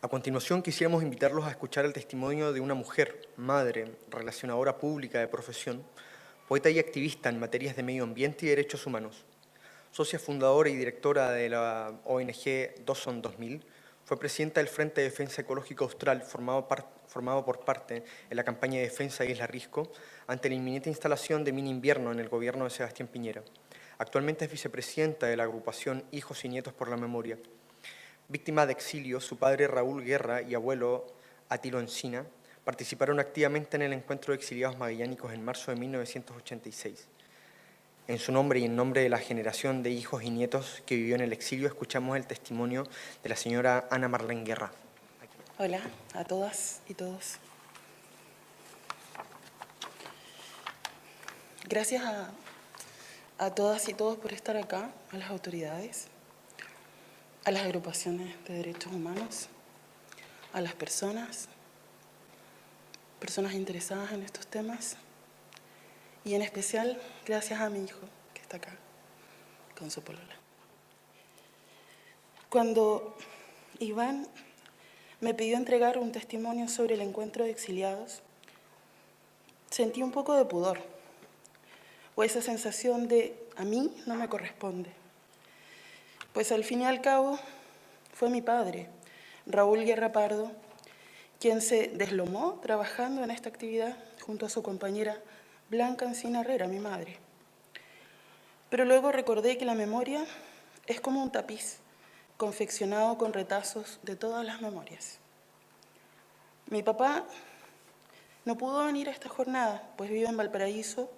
A continuación, quisiéramos invitarlos a escuchar el testimonio de una mujer, madre, relacionadora pública de profesión, poeta y activista en materias de medio ambiente y derechos humanos. Socia fundadora y directora de la ONG Dawson 2000, fue presidenta del Frente de Defensa Ecológica Austral, formado por parte en la campaña de defensa de Isla Risco, ante la inminente instalación de mini invierno en el gobierno de Sebastián Piñera. Actualmente es vicepresidenta de la agrupación Hijos y Nietos por la Memoria. Víctima de exilio, su padre Raúl Guerra y abuelo Atilo Encina participaron activamente en el encuentro de exiliados magallánicos en marzo de 1986. En su nombre y en nombre de la generación de hijos y nietos que vivió en el exilio, escuchamos el testimonio de la señora Ana Marlene Guerra. Hola a todas y todos. Gracias a todas y todos por estar acá, a las autoridades, a las agrupaciones de derechos humanos, a las personas interesadas en estos temas y en especial gracias a mi hijo que está acá con su polola. Cuando Iván me pidió entregar un testimonio sobre el encuentro de exiliados, sentí un poco de pudor, o esa sensación de a mí no me corresponde. Pues al fin y al cabo fue mi padre, Raúl Guerra Pardo, quien se deslomó trabajando en esta actividad junto a su compañera Blanca Encina Herrera, mi madre. Pero luego recordé que la memoria es como un tapiz confeccionado con retazos de todas las memorias. Mi papá no pudo venir a esta jornada, pues vive en Valparaíso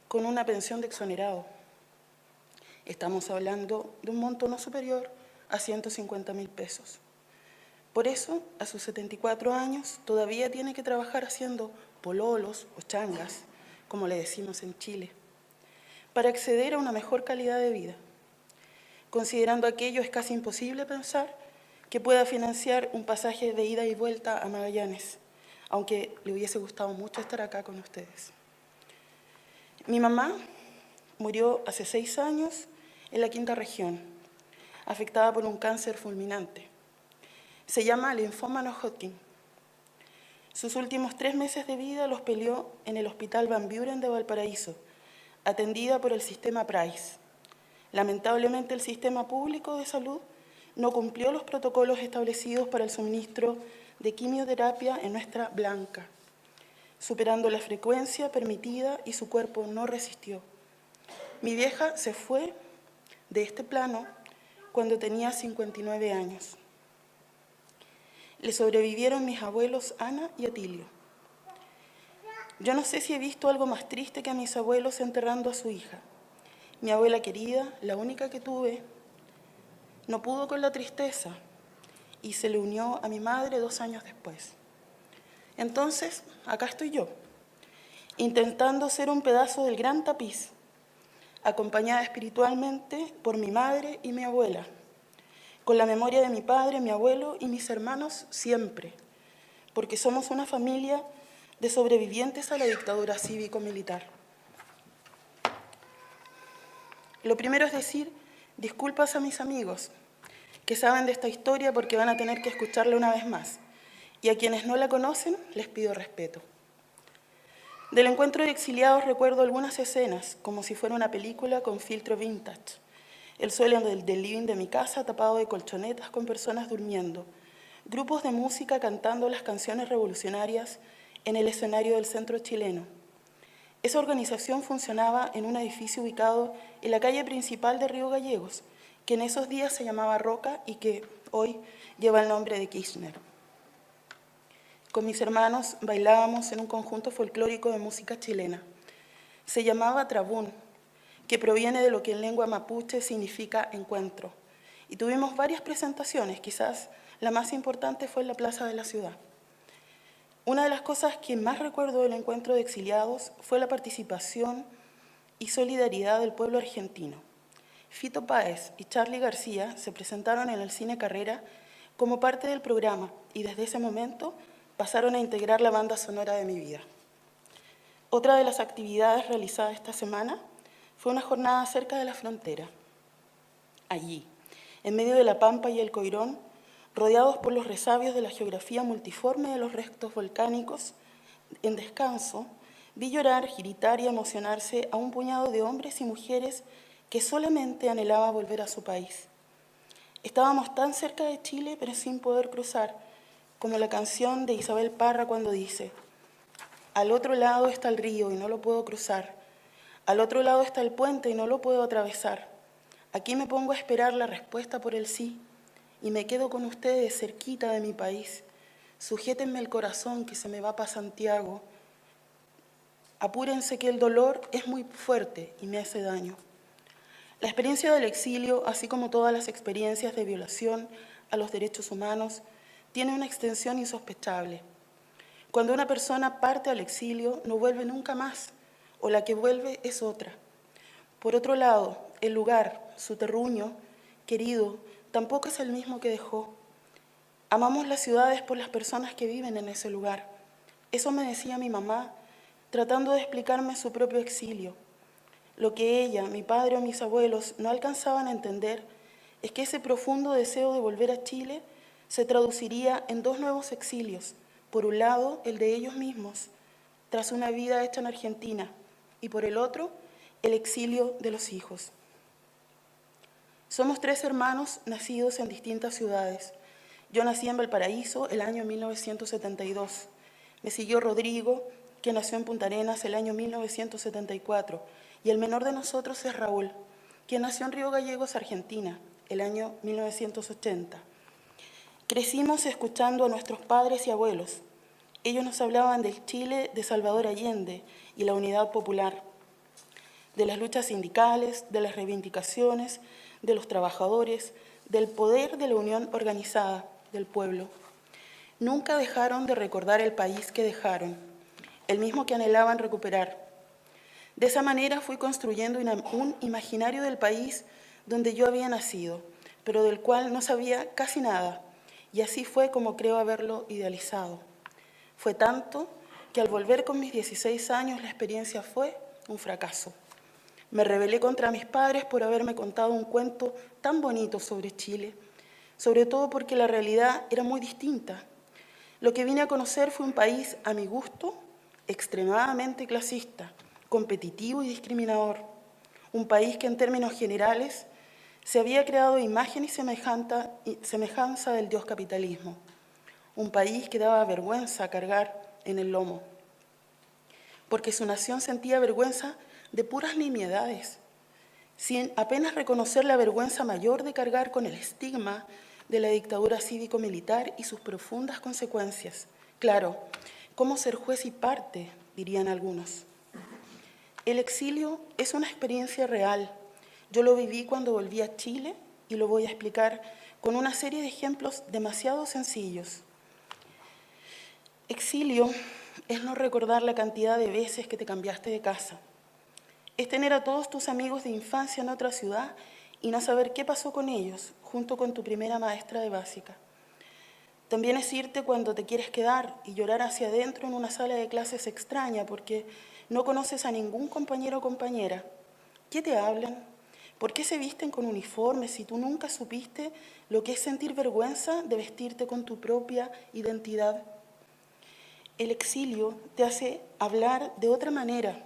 con una pensión de exonerado. Estamos hablando de un monto no superior a 150.000 pesos. Por eso, a sus 74 años, todavía tiene que trabajar haciendo pololos o changas, como le decimos en Chile, para acceder a una mejor calidad de vida. Considerando aquello, es casi imposible pensar que pueda financiar un pasaje de ida y vuelta a Magallanes, aunque le hubiese gustado mucho estar acá con ustedes. Mi mamá murió hace 6 años en la Quinta Región, afectada por un cáncer fulminante. Se llama linfoma no-Hodgkin. Sus últimos 3 meses de vida los peleó en el Hospital Van Buren de Valparaíso, atendida por el sistema Price. Lamentablemente, el sistema público de salud no cumplió los protocolos establecidos para el suministro de quimioterapia en nuestra Blanca, superando la frecuencia permitida y su cuerpo no resistió. Mi vieja se fue de este plano cuando tenía 59 años. Le sobrevivieron mis abuelos Ana y Atilio. Yo no sé si he visto algo más triste que a mis abuelos enterrando a su hija. Mi abuela querida, la única que tuve, no pudo con la tristeza y se le unió a mi madre 2 años después. Entonces, acá estoy yo, intentando ser un pedazo del gran tapiz, acompañada espiritualmente por mi madre y mi abuela, con la memoria de mi padre, mi abuelo y mis hermanos siempre, porque somos una familia de sobrevivientes a la dictadura cívico-militar. Lo primero es decir disculpas a mis amigos que saben de esta historia porque van a tener que escucharla una vez más, y a quienes no la conocen les pido respeto. Del encuentro de exiliados recuerdo algunas escenas, como si fuera una película con filtro vintage. El suelo del living de mi casa tapado de colchonetas con personas durmiendo, grupos de música cantando las canciones revolucionarias en el escenario del centro chileno. Esa organización funcionaba en un edificio ubicado en la calle principal de Río Gallegos, que en esos días se llamaba Roca y que hoy lleva el nombre de Kirchner. Con mis hermanos bailábamos en un conjunto folclórico de música chilena. Se llamaba Trabún, que proviene de lo que en lengua mapuche significa encuentro. Y tuvimos varias presentaciones, quizás la más importante fue en la plaza de la ciudad. Una de las cosas que más recuerdo del encuentro de exiliados fue la participación y solidaridad del pueblo argentino. Fito Páez y Charly García se presentaron en el Cine Carrera como parte del programa y desde ese momento pasaron a integrar la banda sonora de mi vida. Otra de las actividades realizadas esta semana fue una jornada cerca de la frontera. Allí, en medio de la Pampa y el Coirón, rodeados por los resabios de la geografía multiforme de los restos volcánicos, en descanso, vi llorar, gritar y emocionarse a un puñado de hombres y mujeres que solamente anhelaba volver a su país. Estábamos tan cerca de Chile, pero sin poder cruzar, como la canción de Isabel Parra cuando dice: al otro lado está el río y no lo puedo cruzar, al otro lado está el puente y no lo puedo atravesar. Aquí me pongo a esperar la respuesta por el sí y me quedo con ustedes cerquita de mi país. Sujétenme el corazón que se me va para Santiago. Apúrense que el dolor es muy fuerte y me hace daño. La experiencia del exilio, así como todas las experiencias de violación a los derechos humanos, tiene una extensión insospechable. Cuando una persona parte al exilio, no vuelve nunca más, o la que vuelve es otra. Por otro lado, el lugar, su terruño, querido, tampoco es el mismo que dejó. Amamos las ciudades por las personas que viven en ese lugar. Eso me decía mi mamá, tratando de explicarme su propio exilio. Lo que ella, mi padre o mis abuelos no alcanzaban a entender es que ese profundo deseo de volver a Chile se traduciría en dos nuevos exilios. Por un lado, el de ellos mismos, tras una vida hecha en Argentina, y por el otro, el exilio de los hijos. Somos 3 hermanos nacidos en distintas ciudades. Yo nací en Valparaíso el año 1972. Me siguió Rodrigo, que nació en Punta Arenas el año 1974, y el menor de nosotros es Raúl, quien nació en Río Gallegos, Argentina, el año 1980. Crecimos escuchando a nuestros padres y abuelos. Ellos nos hablaban del Chile de Salvador Allende y la unidad popular, de las luchas sindicales, de las reivindicaciones, de los trabajadores, del poder de la unión organizada del pueblo. Nunca dejaron de recordar el país que dejaron, el mismo que anhelaban recuperar. De esa manera fui construyendo un imaginario del país donde yo había nacido, pero del cual no sabía casi nada, y así fue como creo haberlo idealizado. Fue tanto que al volver con mis 16 años la experiencia fue un fracaso. Me rebelé contra mis padres por haberme contado un cuento tan bonito sobre Chile, sobre todo porque la realidad era muy distinta. Lo que vine a conocer fue un país, a mi gusto, extremadamente clasista, competitivo y discriminador. Un país que en términos generales se había creado imagen y semejanza del dios capitalismo. Un país que daba vergüenza cargar en el lomo, porque su nación sentía vergüenza de puras nimiedades, sin apenas reconocer la vergüenza mayor de cargar con el estigma de la dictadura cívico-militar y sus profundas consecuencias. Claro, ¿cómo ser juez y parte?, dirían algunos. El exilio es una experiencia real. Yo lo viví cuando volví a Chile y lo voy a explicar con una serie de ejemplos demasiado sencillos. Exilio es no recordar la cantidad de veces que te cambiaste de casa. Es tener a todos tus amigos de infancia en otra ciudad y no saber qué pasó con ellos, junto con tu primera maestra de básica. También es irte cuando te quieres quedar y llorar hacia adentro en una sala de clases extraña porque no conoces a ningún compañero o compañera. ¿Qué te hablan? ¿Por qué se visten con uniformes si tú nunca supiste lo que es sentir vergüenza de vestirte con tu propia identidad? El exilio te hace hablar de otra manera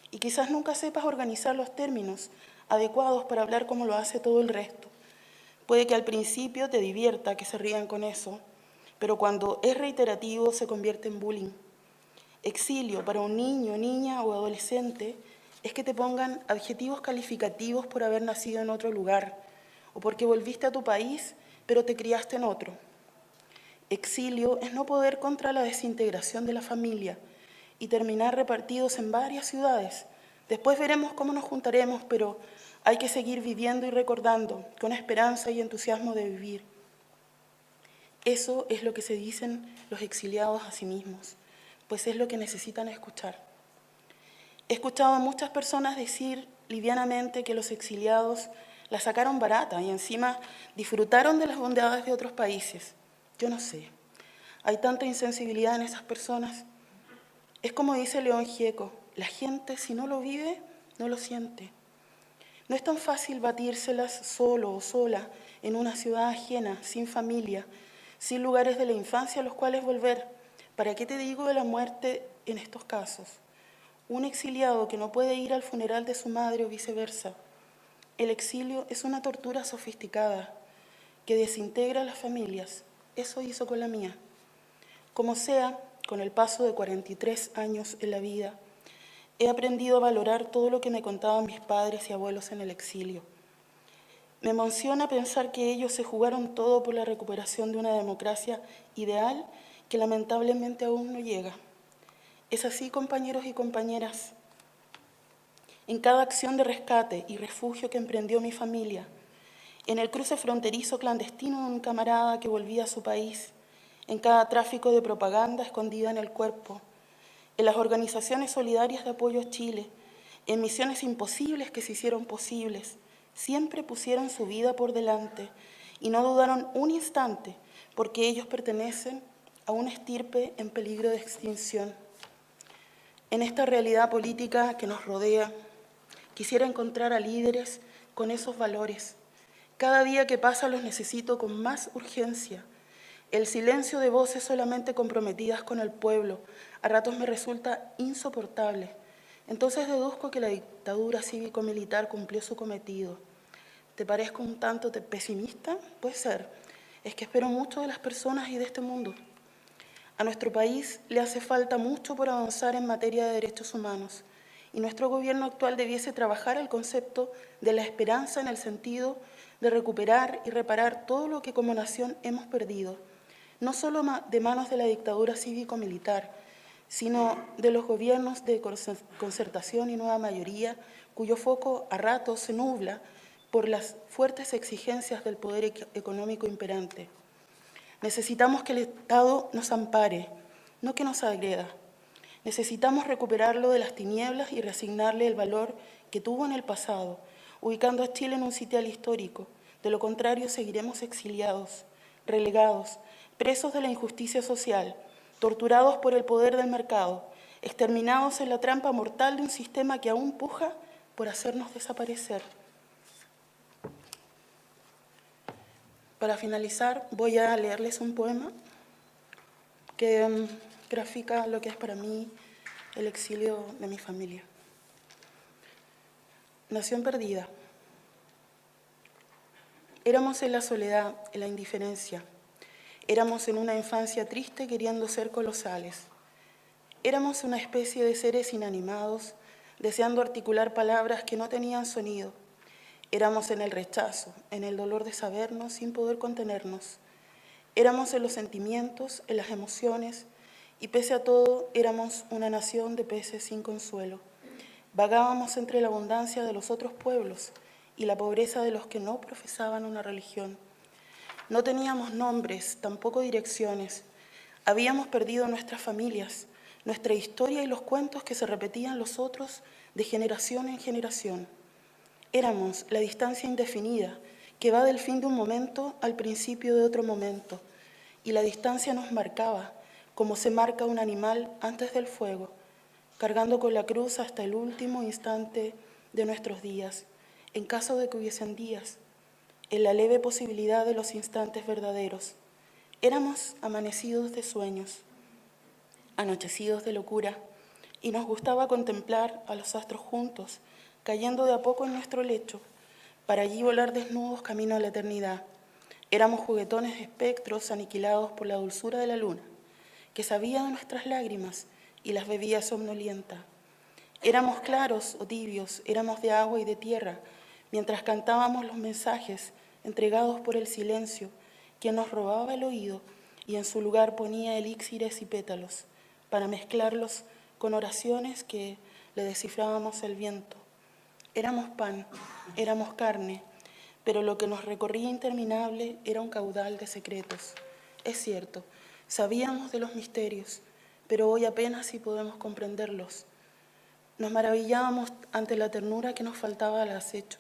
y quizás nunca sepas organizar los términos adecuados para hablar como lo hace todo el resto. Puede que al principio te divierta que se rían con eso, pero cuando es reiterativo se convierte en bullying. Exilio para un niño, niña o adolescente es que te pongan adjetivos calificativos por haber nacido en otro lugar o porque volviste a tu país pero te criaste en otro. Exilio es no poder contra la desintegración de la familia y terminar repartidos en varias ciudades. Después veremos cómo nos juntaremos, pero hay que seguir viviendo y recordando con esperanza y entusiasmo de vivir. Eso es lo que se dicen los exiliados a sí mismos, pues es lo que necesitan escuchar. He escuchado a muchas personas decir livianamente que los exiliados la sacaron barata y encima disfrutaron de las bondades de otros países. Yo no sé, hay tanta insensibilidad en esas personas. Es como dice León Gieco, la gente si no lo vive, no lo siente. No es tan fácil batírselas solo o sola en una ciudad ajena, sin familia, sin lugares de la infancia a los cuales volver. ¿Para qué te digo de la muerte en estos casos? Un exiliado que no puede ir al funeral de su madre o viceversa. El exilio es una tortura sofisticada que desintegra a las familias. Eso hizo con la mía. Como sea, con el paso de 43 años en la vida, he aprendido a valorar todo lo que me contaban mis padres y abuelos en el exilio. Me emociona pensar que ellos se jugaron todo por la recuperación de una democracia ideal que lamentablemente aún no llega. Es así, compañeros y compañeras. En cada acción de rescate y refugio que emprendió mi familia, en el cruce fronterizo clandestino de un camarada que volvía a su país, en cada tráfico de propaganda escondida en el cuerpo, en las organizaciones solidarias de apoyo a Chile, en misiones imposibles que se hicieron posibles, siempre pusieron su vida por delante y no dudaron un instante porque ellos pertenecen a una estirpe en peligro de extinción. En esta realidad política que nos rodea, quisiera encontrar a líderes con esos valores. Cada día que pasa los necesito con más urgencia. El silencio de voces solamente comprometidas con el pueblo a ratos me resulta insoportable. Entonces deduzco que la dictadura cívico-militar cumplió su cometido. ¿Te parezco un tanto pesimista? Puede ser. Es que espero mucho de las personas y de este mundo. A nuestro país le hace falta mucho por avanzar en materia de derechos humanos y nuestro gobierno actual debiese trabajar el concepto de la esperanza en el sentido de recuperar y reparar todo lo que como nación hemos perdido, no solo de manos de la dictadura cívico-militar, sino de los gobiernos de concertación y nueva mayoría, cuyo foco a ratos se nubla por las fuertes exigencias del poder económico imperante. Necesitamos que el Estado nos ampare, no que nos agreda. Necesitamos recuperarlo de las tinieblas y reasignarle el valor que tuvo en el pasado, ubicando a Chile en un sitial histórico. De lo contrario, seguiremos exiliados, relegados, presos de la injusticia social, torturados por el poder del mercado, exterminados en la trampa mortal de un sistema que aún puja por hacernos desaparecer. Para finalizar, voy a leerles un poema que grafica lo que es para mí el exilio de mi familia. Nación perdida. Éramos en la soledad, en la indiferencia. Éramos en una infancia triste queriendo ser colosales. Éramos una especie de seres inanimados, deseando articular palabras que no tenían sonido. Éramos en el rechazo, en el dolor de sabernos sin poder contenernos. Éramos en los sentimientos, en las emociones, y pese a todo, éramos una nación de peces sin consuelo. Vagábamos entre la abundancia de los otros pueblos y la pobreza de los que no profesaban una religión. No teníamos nombres, tampoco direcciones. Habíamos perdido nuestras familias, nuestra historia y los cuentos que se repetían los otros de generación en generación. Éramos la distancia indefinida que va del fin de un momento al principio de otro momento, y la distancia nos marcaba como se marca un animal antes del fuego, cargando con la cruz hasta el último instante de nuestros días, en caso de que hubiesen días, en la leve posibilidad de los instantes verdaderos. Éramos amanecidos de sueños, anochecidos de locura, y nos gustaba contemplar a los astros juntos, cayendo de a poco en nuestro lecho, para allí volar desnudos camino a la eternidad. Éramos juguetones espectros aniquilados por la dulzura de la luna, que sabía de nuestras lágrimas y las bebía somnolienta. Éramos claros o tibios, éramos de agua y de tierra, mientras cantábamos los mensajes entregados por el silencio, que nos robaba el oído y en su lugar ponía elixires y pétalos, para mezclarlos con oraciones que le descifrábamos al viento. Éramos pan, éramos carne, pero lo que nos recorría interminable era un caudal de secretos. Es cierto, sabíamos de los misterios, pero hoy apenas si podemos comprenderlos. Nos maravillábamos ante la ternura que nos faltaba al acecho,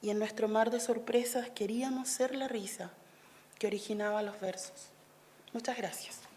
y en nuestro mar de sorpresas queríamos ser la risa que originaba los versos. Muchas gracias.